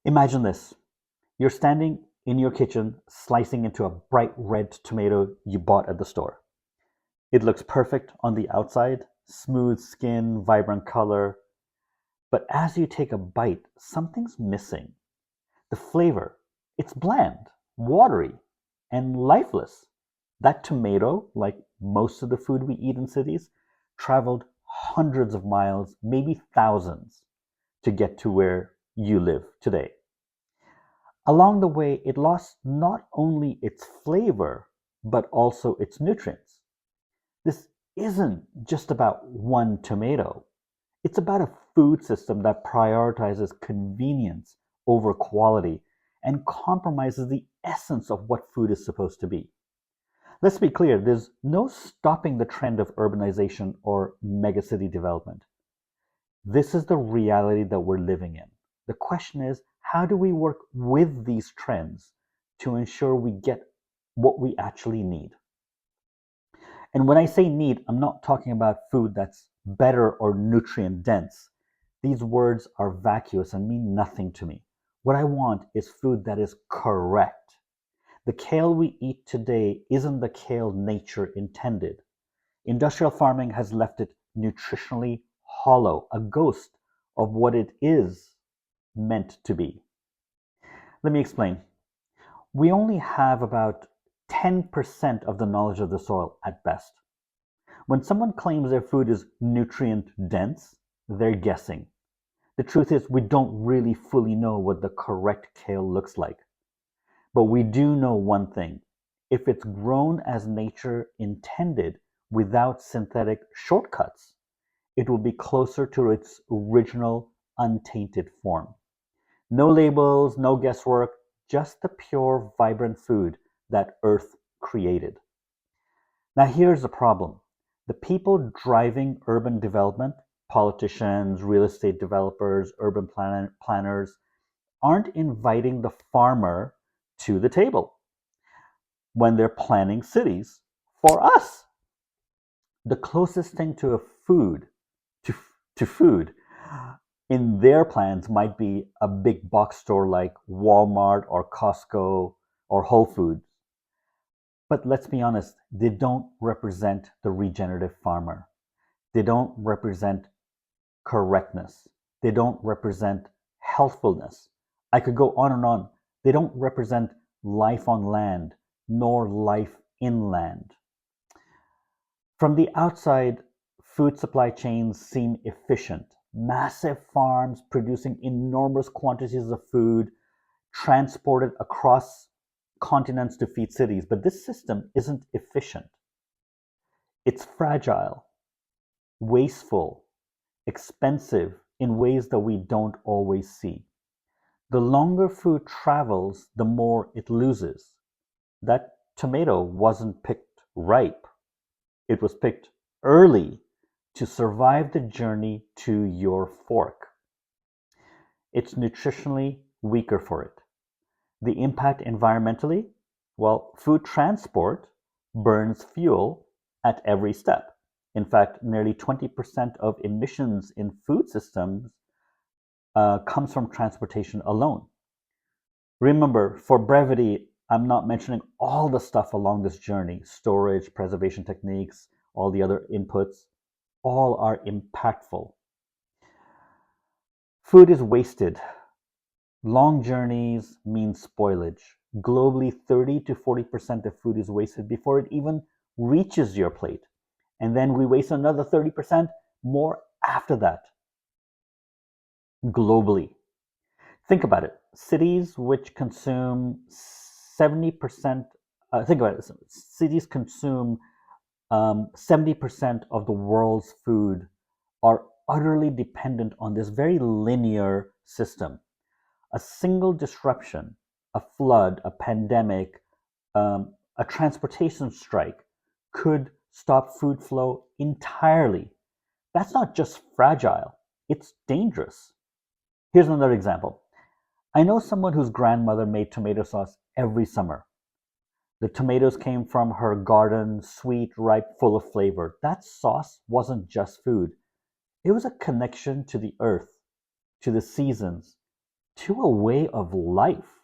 Imagine this. You're standing in your kitchen slicing into a bright red tomato you bought at the store. It looks perfect on the outside, smooth skin, vibrant color, but as you take a bite, something's missing. The flavor, it's bland, watery, and lifeless. That tomato, like most of the food we eat in cities, traveled hundreds of miles, maybe thousands, to get to where you live today. Along the way, it lost not only its flavor, but also its nutrients. This isn't just about one tomato. It's about a food system that prioritizes convenience over quality and compromises the essence of what food is supposed to be. Let's be clear, there's no stopping the trend of urbanization or megacity development. This is the reality that we're living in. The question is, how do we work with these trends to ensure we get what we actually need? And when I say need, I'm not talking about food that's better or nutrient dense. These words are vacuous and mean nothing to me. What I want is food that is correct. The kale we eat today isn't the kale nature intended. Industrial farming has left it nutritionally hollow, a ghost of what it is meant to be. Let me explain. We only have about 10% of the knowledge of the soil at best. When someone claims their food is nutrient dense, they're guessing. The truth is, we don't really fully know what the correct kale looks like. But we do know one thing. If it's grown as nature intended without synthetic shortcuts, it will be closer to its original untainted form. No labels, no guesswork, just the pure, vibrant food that Earth created. Now, here's the problem. The people driving urban development, politicians, real estate developers, planners, aren't inviting the farmer to the table when they're planning cities for us. The closest thing to a food, to, to food, in their plans might be a big box store like Walmart or Costco or Whole Foods. But let's be honest, they don't represent the regenerative farmer. They don't represent correctness. They don't represent healthfulness. I could go on and on. They don't represent life on land nor life inland. From the outside, food supply chains seem efficient. Massive farms producing enormous quantities of food transported across continents to feed cities. But this system isn't efficient. It's fragile, wasteful, expensive in ways that we don't always see. The longer food travels, the more it loses. That tomato wasn't picked ripe, it was picked early to survive the journey to your fork. It's nutritionally weaker for it. The impact environmentally? Well, food transport burns fuel at every step. In fact, nearly 20% of emissions in food systems comes from transportation alone. Remember, for brevity, I'm not mentioning all the stuff along this journey, storage, preservation techniques, all the other inputs, all are impactful. Food is wasted. Long journeys mean spoilage. Globally, 30 to 40% of food is wasted before it even reaches your plate. And then we waste another 30% more after that, globally. Think about it. Cities which consume 70%, think about it, cities consume 70% of the world's food are utterly dependent on this very linear system. A single disruption, a flood, a pandemic, a transportation strike could stop food flow entirely. That's not just fragile, it's dangerous. Here's another example. I know someone whose grandmother made tomato sauce every summer. The tomatoes came from her garden, sweet, ripe, full of flavor. That sauce wasn't just food, it was a connection to the earth, to the seasons, to a way of life.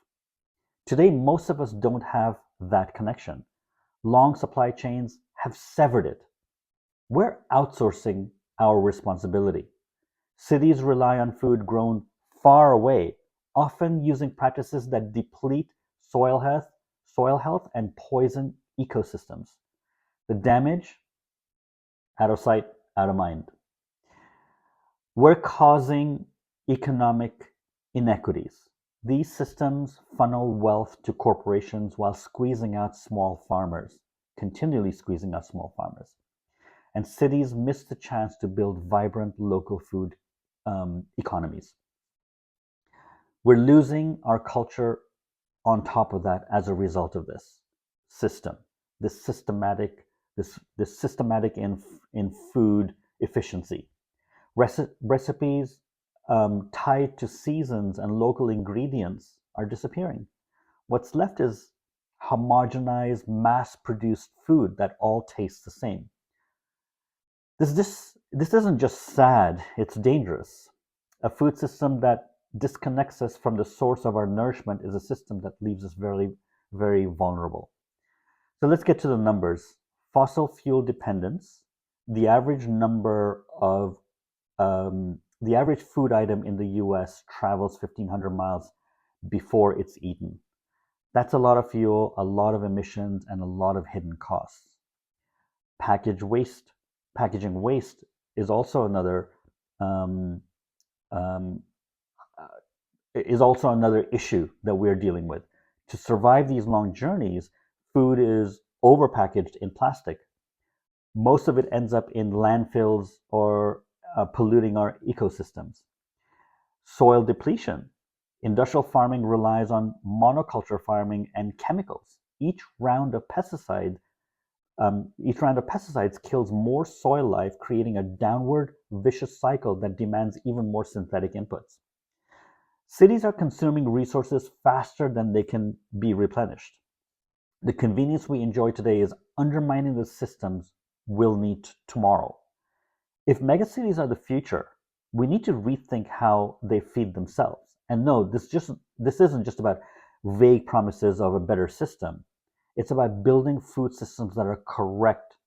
Today, most of us don't have that connection. Long supply chains have severed it. We're outsourcing our responsibility. Cities rely on food grown far away, often using practices that deplete soil health and poison ecosystems. The damage, out of sight, out of mind. We're causing economic inequities. These systems funnel wealth to corporations while squeezing out small farmers, continually squeezing out small farmers. And cities miss the chance to build vibrant local food economies. We're losing our culture on top of that as a result of this system, this systematic, this systematic in food efficiency. Recipes tied to seasons and local ingredients are disappearing. What's left is homogenized, mass-produced food that all tastes the same. This isn't just sad, it's dangerous. A food system that disconnects us from the source of our nourishment is a system that leaves us very, very vulnerable. So let's get to the numbers. Fossil fuel dependence, the average number of the average food item in the US travels 1,500 miles before it's eaten. That's a lot of fuel, a lot of emissions, and a lot of hidden costs. Packaging waste is also another um, um, issue that we're dealing with. To survive these long journeys, food is overpackaged in plastic. Most of it ends up in landfills or polluting our ecosystems. Soil depletion. Industrial farming relies on monoculture farming and chemicals. Each round of pesticides kills more soil life, creating a downward vicious cycle that demands even more synthetic inputs. Cities are consuming resources faster than they can be replenished. The convenience we enjoy today is undermining the systems we'll need tomorrow. If megacities are the future, we need to rethink how they feed themselves. And no, this isn't just about vague promises of a better system. It's about building food systems that are correct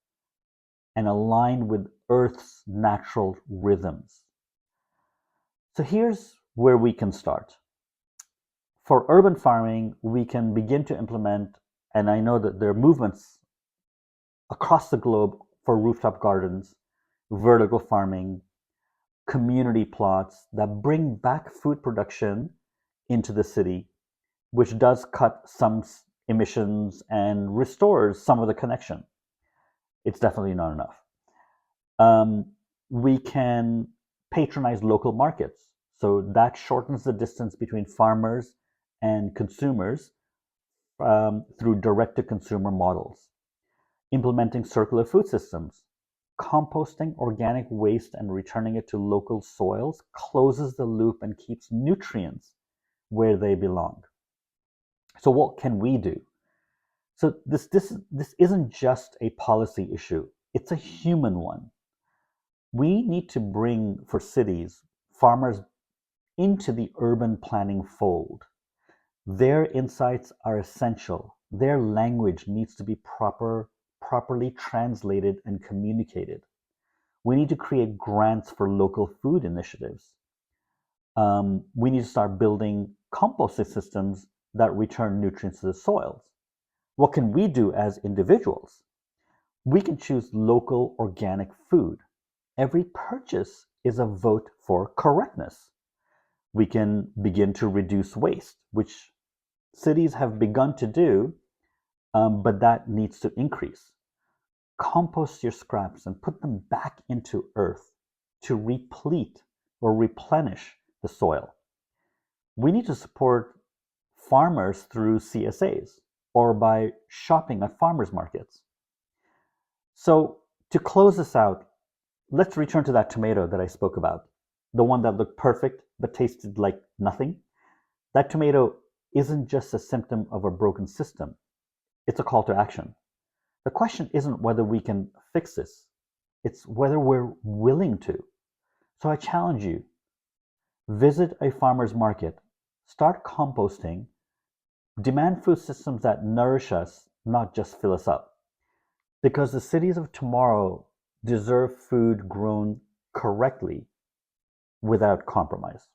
and aligned with Earth's natural rhythms. So here's where we can start. For urban farming, we can begin to implement, and I know that there are movements across the globe for rooftop gardens, vertical farming, community plots that bring back food production into the city, which does cut some emissions and restores some of the connection. It's definitely not enough. We can patronize local markets. So that shortens the distance between farmers and consumers through direct-to-consumer models. Implementing circular food systems. Composting organic waste and returning it to local soils closes the loop and keeps nutrients where they belong. So what can we do? So this isn't just a policy issue, it's a human one. We need to bring, for cities, farmers into the urban planning fold. Their insights are essential. Their language needs to be properly translated and communicated. We need to create grants for local food initiatives. We need to start building composting systems that return nutrients to the soils. What can we do as individuals? We can choose local organic food. Every purchase is a vote for correctness. We can begin to reduce waste, which cities have begun to do, but that needs to increase. Compost your scraps and put them back into earth to replete or replenish the soil. We need to support farmers through CSAs or by shopping at farmers markets. So to close this out, let's return to that tomato that I spoke about, the one that looked perfect but tasted like nothing. That tomato isn't just a symptom of a broken system, it's a call to action. The question isn't whether we can fix this, it's whether we're willing to. So I challenge you, visit a farmer's market, Start composting. Demand food systems that nourish us, not just fill us up. Because the cities of tomorrow deserve food grown correctly without compromise.